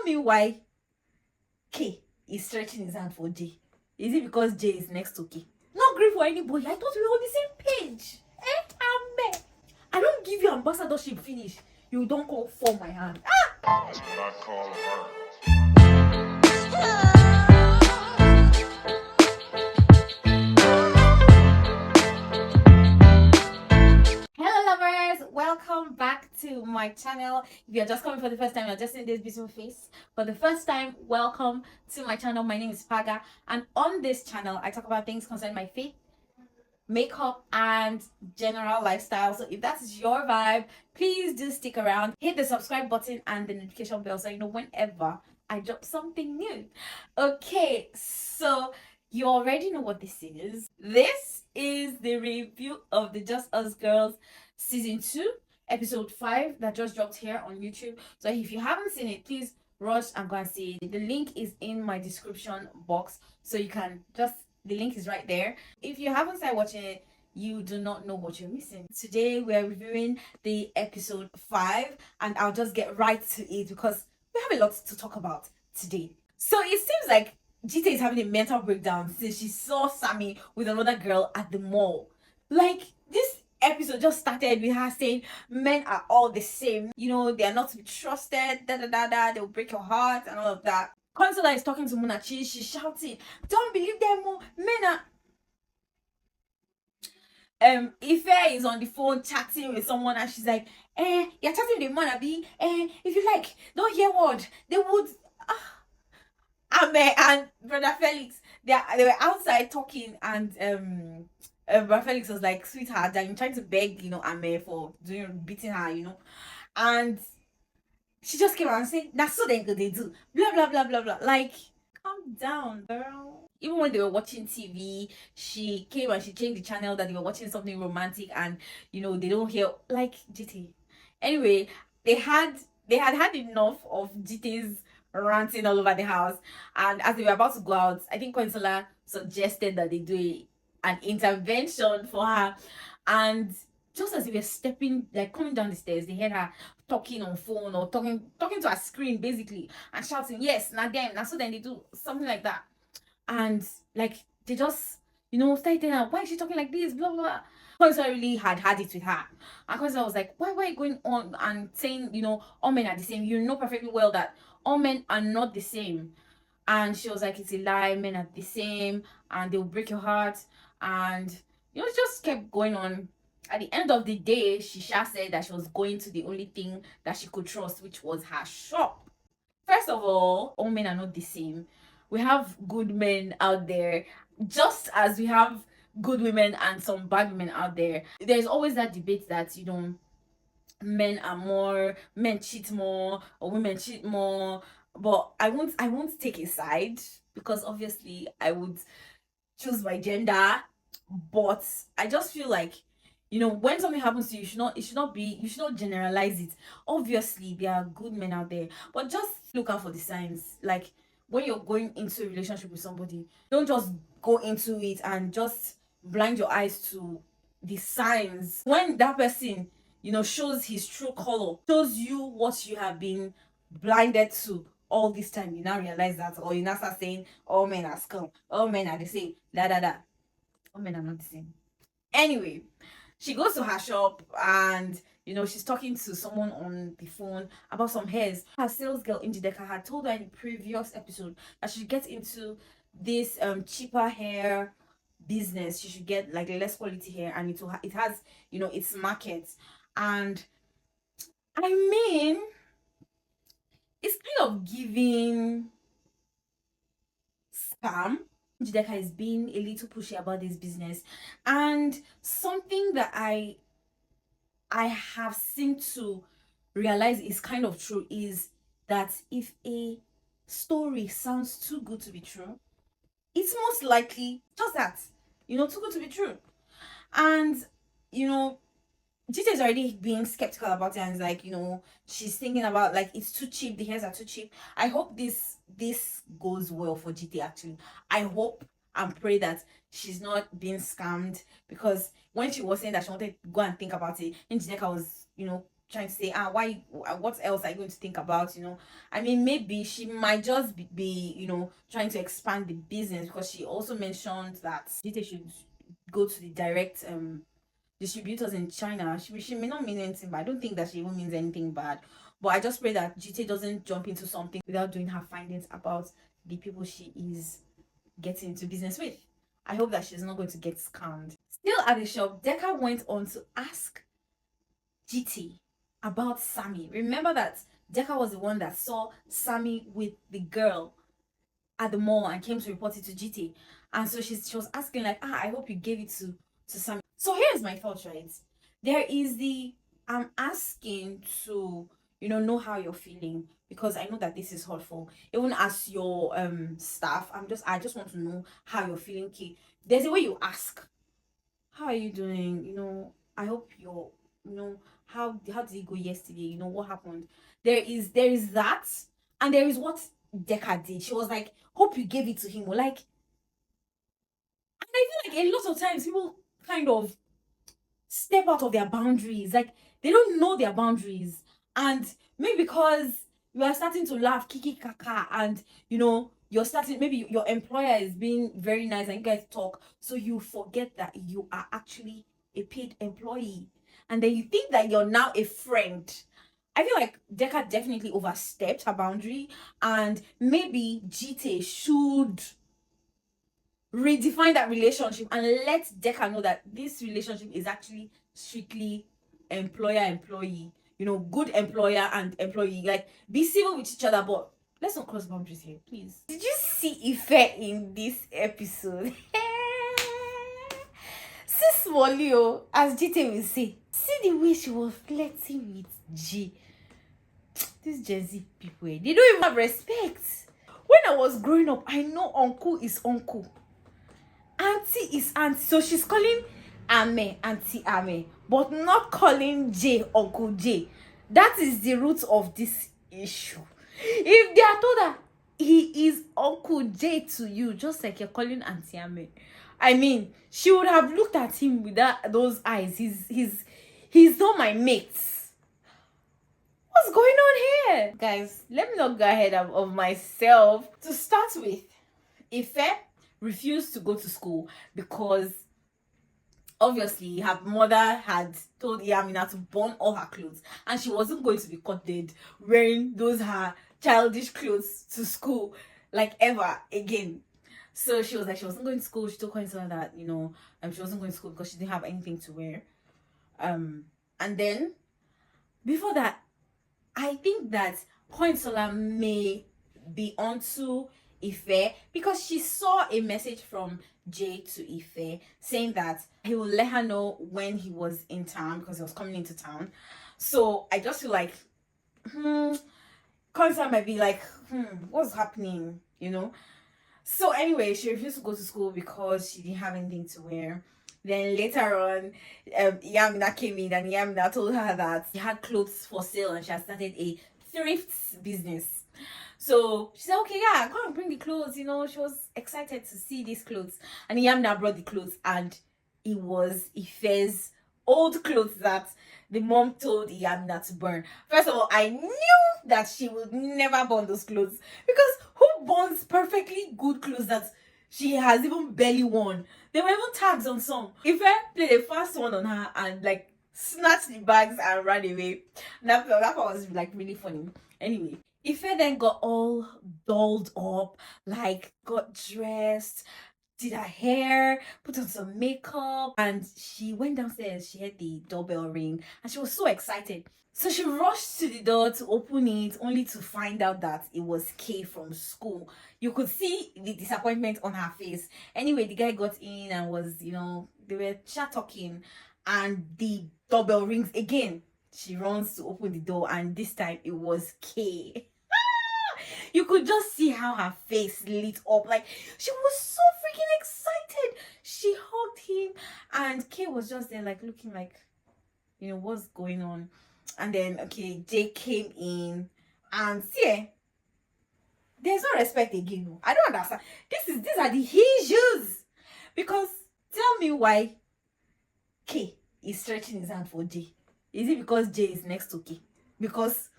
tell me why K is stretching his hand for J. Is it because J is next to K? Not grief for anybody. I thought we were on the same page. Amen. I don't give you ambassadorship finish. You don't call for my hand. That's what I call her. Hello lovers, welcome back to my channel. If you're just coming for the first time, you're just seeing this beautiful face for the first time, welcome to my channel. My name is Paga, and on this channel I talk about things concerning my faith, makeup, and general lifestyle. So if that is your vibe, please do stick around, hit the subscribe button and the notification bell so you know whenever I drop something new. Okay, so you already know what this is. This is the review of the Just Us Girls season 2 episode 5 that just dropped here on YouTube. So if you haven't seen it, please rush and go and see it. The link is in my description box, so you can just, the link is right there. If you haven't started watching it, you do not know what you're missing. Today we're reviewing the episode 5, and I'll just get right to it because we have a lot to talk about today. So it seems like Gita is having a mental breakdown since she saw Sammy with another girl at the mall. Like, this episode just started with her saying men are all the same, you know, they are not to be trusted, they'll break your heart and all of that. Coinola is talking to Munachi, she's shouting, don't believe them, men are... Ife is on the phone chatting with someone and she's like, you're chatting with a man, Abi, if you like, don't hear word, they would... and brother Felix, they were outside talking, and brother Felix was like, sweetheart, I'm trying to beg, you know, Ame for beating her, you know, and she just came out and said, that's so they do, blah blah blah blah blah. Like, calm down, girl. Even when they were watching TV, she came and she changed the channel that they were watching something romantic, and you know they don't hear like GT. Anyway, they had enough of GT's ranting all over the house, and as they were about to go out, I think Coinola suggested that they do an intervention for her, and just as they were stepping, like coming down the stairs, they heard her talking on phone or talking to a screen basically, and shouting, yes, now them, now so then they do something like that, and like they just, you know, started telling her, why is she talking like this, blah blah blah. Coinola really had it with her, and Coinola was like, why are you going on and saying, you know, all men are the same? You know perfectly well that all men are not the same. And she was like, it's a lie, men are the same and they'll break your heart. And you know, it just kept going on. At the end of the day, she said that she was going to the only thing that she could trust, which was her shop. First of all men are not the same. We have good men out there, just as we have good women and some bad women out there. There's always that debate that, you know, men cheat more or women cheat more, but I won't take a side, because obviously I would choose my gender. But I just feel like, you know, when something happens to you, you should not generalize it. Obviously there are good men out there, but just look out for the signs. Like, when you're going into a relationship with somebody, don't just go into it and just blind your eyes to the signs. When that person, you know, shows his true color, shows you what you have been blinded to all this time, you now realize that, or you now start saying all men are scum, all men are the same, all men are not the same. Anyway, she goes to her shop and, you know, she's talking to someone on the phone about some hairs. Her sales girl Njideka had told her in the previous episode that she should get into this cheaper hair business. She should get like less quality hair, and it has, you know, its market. And I mean, it's kind of giving scam. Njideka is being a little pushy about this business, and something that I have seemed to realize is kind of true is that if a story sounds too good to be true, it's most likely just that, you know, too good to be true. And you know, Gita is already being skeptical about it, and it's like, you know, she's thinking about like, it's too cheap, the hairs are too cheap. I hope this goes well for Gita. Actually, I hope and pray that she's not being scammed, because when she was saying that she wanted to go and think about it, and Gita was, you know, trying to say, why, what else are you going to think about, I mean, maybe she might just be trying to expand the business, because she also mentioned that Jite should go to the direct distributors in China. She may not mean anything, but I don't think that she even means anything bad. But I just pray that Jite doesn't jump into something without doing her findings about the people she is getting into business with. I hope that she's not going to get scammed. Still at the shop, Decca went on to ask GT about Sammy. Remember that Decca was the one that saw Sammy with the girl at the mall and came to report it to GT. And so she was asking, like, I hope you gave it to Sammy. So here's my thoughts, right? There is the I'm asking to know how you're feeling, because I know that this is hurtful. Even as your staff, I just want to know how you're feeling, Key. There's a way you ask, how are you doing? I hope you're, how did it go yesterday? What happened? There is that, and there is what Decca did. She was like, hope you gave it to him. Or like, and I feel like a lot of times people kind of step out of their boundaries. Like, they don't know their boundaries. And maybe because you are starting to laugh, kiki kaka, and you're starting, maybe your employer is being very nice and you guys talk, so you forget that you are actually a paid employee. And then you think that you're now a friend. I feel like Decca definitely overstepped her boundary, and maybe GT should redefine that relationship and let Decca know that this relationship is actually strictly employer-employee. Good employer and employee. Like, be civil with each other, but let's not cross boundaries here, please. Did you see Ife in this episode? Sis Molly, as GT will say, see the way she was flirting with G. These Gen Z people, they don't even have respect. When I was growing up, I know uncle is uncle, auntie is auntie, so she's calling Ame auntie Ame, but not calling J uncle J. That is the root of this issue. If they are told that he is uncle J to you, just like you're calling auntie Ame, I mean, she would have looked at him with those eyes. He's not my mate. What's going on here? Guys, let me not go ahead of myself. To start with, Ife refused to go to school because obviously her mother had told Yamina to burn all her clothes, and she wasn't going to be caught dead wearing those her childish clothes to school like ever again. So she was like, she wasn't going to school. She told Coinola that she wasn't going to school because she didn't have anything to wear. And then before that, I think that Coinola may be onto Ife, because she saw a message from Jay to Ife saying that he will let her know when he was in town, because he was coming into town. So I just feel like Coinola might be like, what's happening, So anyway, she refused to go to school because she didn't have anything to wear. Then later on, Yamina came in, and Yamina told her that she had clothes for sale and she had started a thrift business. So she said, okay, yeah, come and bring the clothes. She was excited to see these clothes. And Yamina brought the clothes, and it was Ife's old clothes that the mom told Yamina to burn. First of all, I knew that she would never burn those clothes, because who burns perfectly good clothes that she has even barely worn? There were even tags on some. Ife played a fast one on her and like snatched the bags and ran away. That part was like really funny. Anyway, Ife then got all dolled up, like got dressed, did her hair, put on some makeup, and she went downstairs. She heard the doorbell ring and she was so excited. So she rushed to the door to open it, only to find out that it was Kay from school. You could see the disappointment on her face. Anyway, the guy got in and was, they were chat talking, and the doorbell rings again. She runs to open the door, and this time it was Kay. You could just see how her face lit up. Like, she was so freaking excited. She hugged him, and Kay was just there, like, looking like, what's going on. And then, okay, Jay came in, and see, there's no respect again. I don't understand. These are the issues. Because tell me why K is stretching his hand for Jay. Is it because Jay is next to K? Because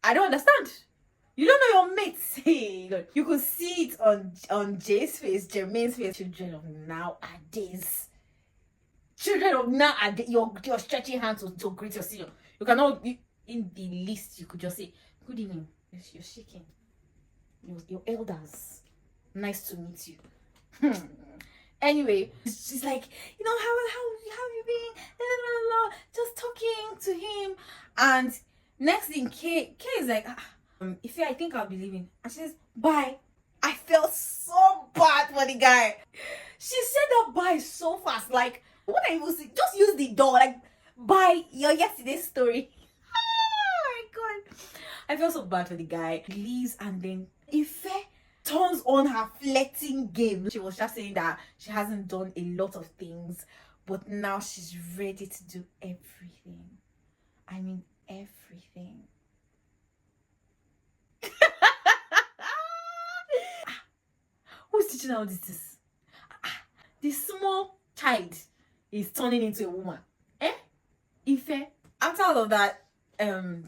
I don't understand. You don't know your mates. Hey, look, you could see it on Jay's face, Jermaine's face. Children of nowadays. Children of nowadays. You're stretching hands to greet your senior. You cannot, in the least, you could just say, good evening. You're shaking. Your elders. Nice to meet you. Anyway, she's like, how you been? Just talking to him. And next thing, K is like, if I think I'll be leaving. And she says, bye. I felt so bad for the guy. She said that bye so fast. Like, what I even say, just use the door. Like, bye. Your yesterday's story. Oh my god. I felt so bad for the guy. He leaves and then Ife turns on her flirting game. She was just saying that she hasn't done a lot of things, but now she's ready to do everything. I mean, everything. Who's teaching her all this? This small child is turning into a woman. Ife. After all of that,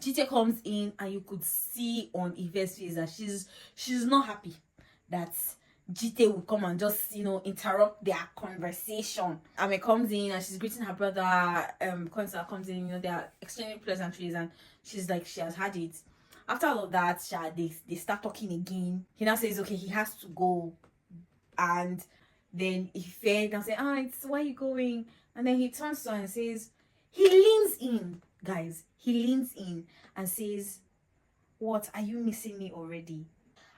Chite comes in and you could see on Ife's face that she's not happy that Chite will come and just interrupt their conversation. Ame comes in and she's greeting her brother. Coinola comes in, they are exchanging pleasantries and she's like she has had it. After all of that, they start talking again. He now says okay, he has to go, and then Ife now say it's why are you going? And then he turns to her and says, he leans in, guys. He leans in and says, what, are you missing me already?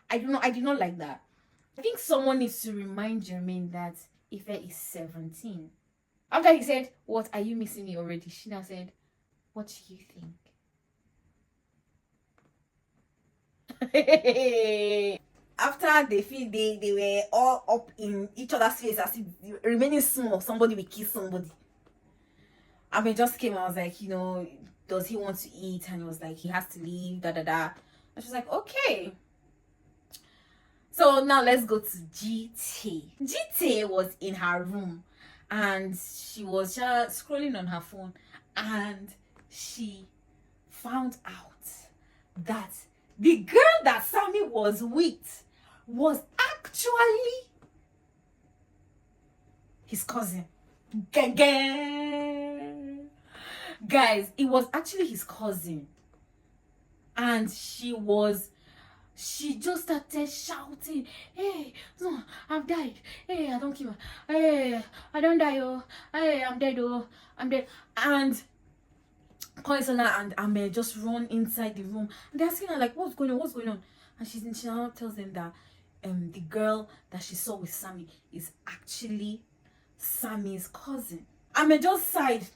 I did not like that. I think someone needs to remind Jermaine that Ife is 17. After he said, what, are you missing me already? She now said, what do you think? After they were all up in each other's face as if remaining small, somebody will kiss somebody. I mean, just came. I was like, does he want to eat? And he was like, he has to leave. And she was like, okay. So now let's go to GT. GT was in her room, and she was just scrolling on her phone, and she found out that the girl that Sammy was with was actually his cousin. Guys, it was actually his cousin. And she just started shouting, hey, no, I've died. Hey, I don't kill her. Hey, I don't die, oh. Hey, I'm dead, oh. I'm dead. And Coinola and Ame just run inside the room. And they're asking her, like, what's going on? And she now tells them that the girl that she saw with Sammy is actually Sammy's cousin. Ame just sighed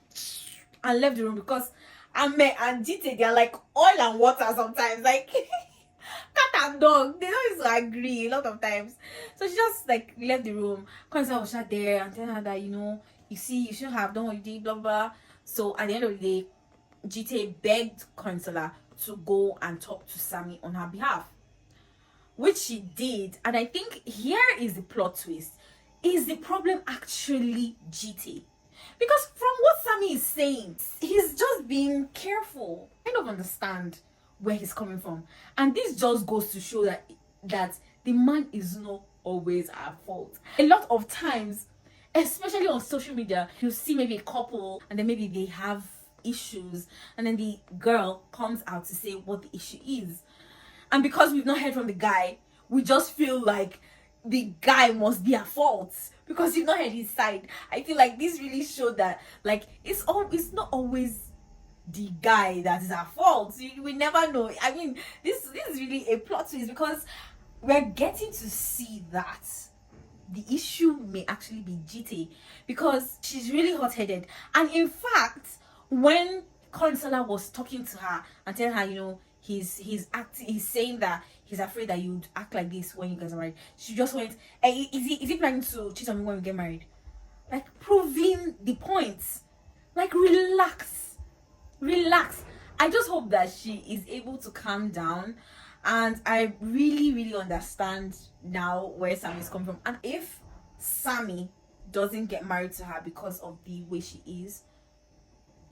and left the room because Ame and Jite, they're like oil and water sometimes. Like cat and dog, they don't used to agree a lot of times. So she just like left the room. Coinola was sat there and telling her that you see, you should have done what you did, blah blah. So at the end of the day, Jite begged Coinola to go and talk to Sammy on her behalf, which she did. And I think here is the plot twist. Is the problem actually GT? Because from what Sammy is saying, he's just being careful. I don't understand where he's coming from. And this just goes to show that the man is not always at fault. A lot of times, especially on social media, you see maybe a couple and then maybe they have issues and then the girl comes out to say what the issue is. And because we've not heard from the guy, we just feel like the guy must be at fault because you've not heard his side. I feel like this really showed that like it's not always the guy that is at fault. We never know. I mean, this is really a plot twist because we're getting to see that the issue may actually be GT because she's really hot-headed. And in fact, when Coinola was talking to her and telling her, he's saying that he's afraid that you'd act like this when you guys are married, she just went, hey, is he planning to cheat on me when we get married? Like proving the points. Like relax. I just hope that she is able to calm down, and I really understand now where Sammy is coming from. And if Sammy doesn't get married to her because of the way she is,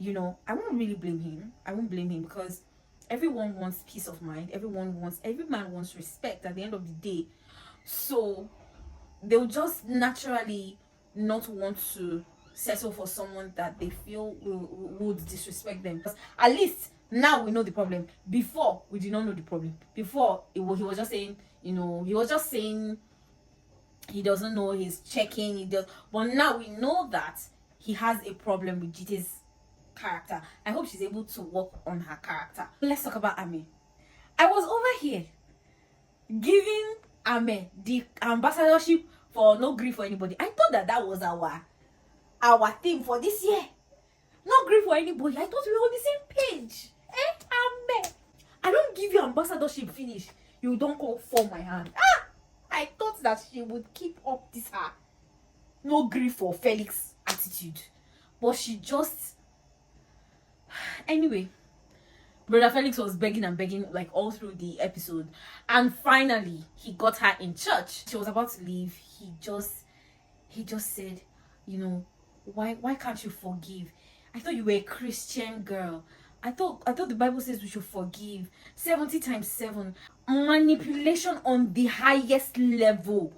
I won't really blame him. I won't blame him because everyone wants peace of mind. Every man wants respect at the end of the day. So they'll just naturally not want to settle for someone that they feel would disrespect them. Because at least now we know the problem. Before, we did not know the problem. Before, he was just saying, he was just saying he doesn't know, he's checking, he does. But now we know that he has a problem with Jite's character. I hope she's able to work on her character. Let's talk about Ame. I was over here giving Ame the ambassadorship for no grief for anybody. I thought that was our theme for this year. No grief for anybody. I thought we were on the same page. Ame, I don't give you ambassadorship finish, you don't call for my hand. I thought that she would keep up this her no grief for Felix attitude, but she just anyway. Brother Felix was begging and begging like all through the episode, and finally he got her in church. She was about to leave. He just said, why can't you forgive? I thought you were a Christian girl. I thought the Bible says we should forgive 70 times 7. Manipulation on the highest level.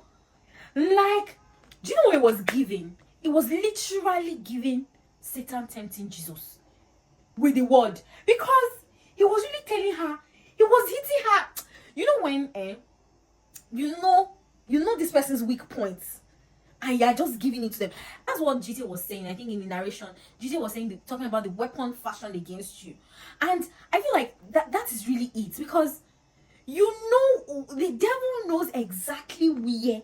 Like, do you know what it was giving? It was literally giving Satan tempting Jesus with the word, because he was really telling her, he was hitting her. You know when you know this person's weak points, and you're just giving it to them. That's what GT was saying. I think in the narration, GT was saying, talking about the weapon fashioned against you, and I feel like that is really it, because the devil knows exactly where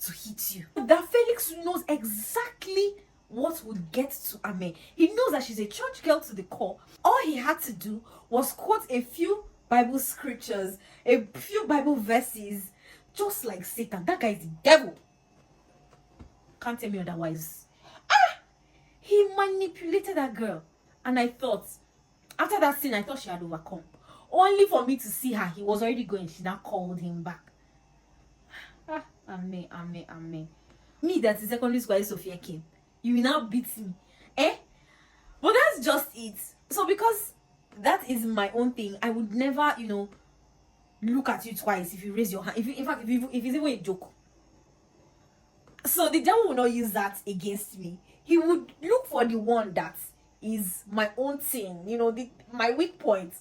to hit you. That Felix knows exactly what would get to Ame. He knows that she's a church girl to the core. All he had to do was quote a few Bible scriptures, a few Bible verses, just like Satan. That guy is the devil. Can't tell me otherwise. He manipulated that girl. And I thought, after that scene, I thought she had overcome. Only for me to see her, he was already going. She now called him back. Ame. Me, that's the secondary school Sophia came. You will now beat me. But that's just it. So because that is my own thing, I would never, look at you twice if you raise your hand. If it's even a joke. So the devil will not use that against me. He would look for the one that is my own thing, my weak point.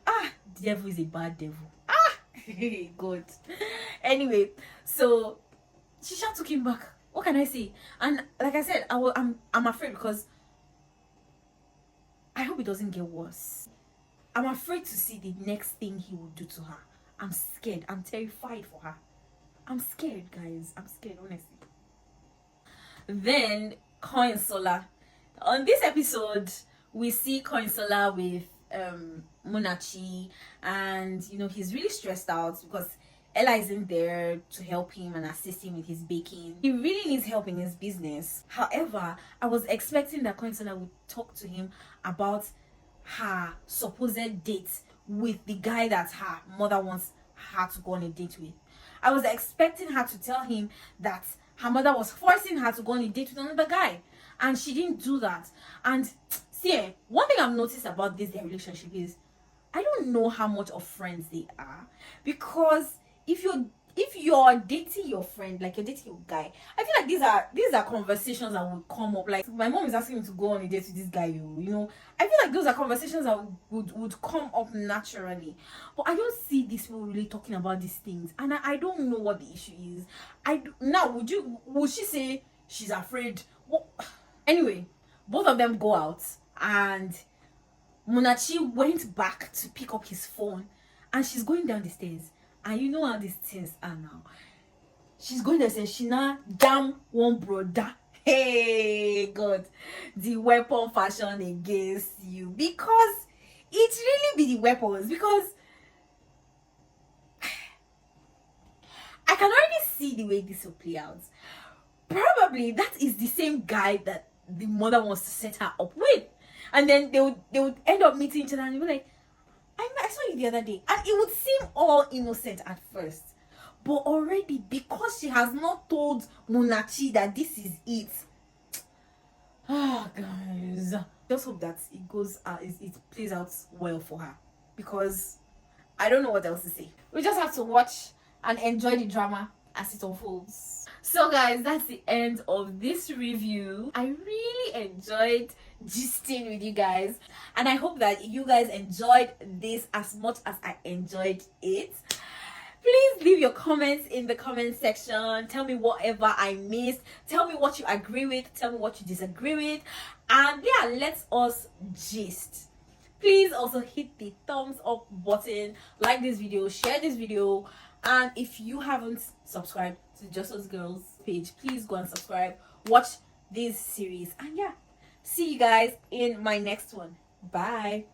The devil is a bad devil. Good. Anyway, so Shisha took him back. What can I say? And like I said, I'm afraid, because I hope it doesn't get worse. I'm afraid to see the next thing he will do to her. I'm scared. I'm terrified for her. I'm scared, guys. I'm scared, honestly. Then Coinola. On this episode, we see Coinola with Munachi, and he's really stressed out because Ella isn't there to help him and assist him with his baking. He really needs help in his business. However, I was expecting that Coinola would talk to him about her supposed date with the guy that her mother wants her to go on a date with. I was expecting her to tell him that her mother was forcing her to go on a date with another guy, and she didn't do that. And see, one thing I've noticed about their relationship is I don't know how much of friends they are, because if you're dating your friend, like you're dating your guy, I feel like these are conversations that would come up. Like, my mom is asking me to go on a date with this guy, I feel like those are conversations that would come up naturally. But I don't see these people really talking about these things, and I don't know what the issue is. Would she say she's afraid? Well, anyway, both of them go out, and Munachi went back to pick up his phone, and she's going down the stairs. And you know how these things are now. She's going to say she now jam one brother. Hey God, the weapon fashion against you, because it really be the weapons. Because I can already see the way this will play out. Probably that is the same guy that the mother wants to set her up with, and then they would end up meeting each other, and you'll be like, I saw you the other day, and it would seem all innocent at first, but already, because she has not told Munachi that this is it, Ah, guys, just hope that it goes it plays out well for her, because I don't know what else to say. We just have to watch and enjoy the drama as it unfolds. So guys, that's the end of this review. I really enjoyed gisting with you guys, and I hope that you guys enjoyed this as much as I enjoyed it. Please leave your comments in the comment section. Tell me whatever I missed. Tell me what you agree with. Tell me what you disagree with. And yeah, let's us gist. Please also hit the thumbs up button, like this video, share this video, and if you haven't subscribed to Just Us Girls page, please go and subscribe. Watch this series, and yeah, see you guys in my next one. Bye.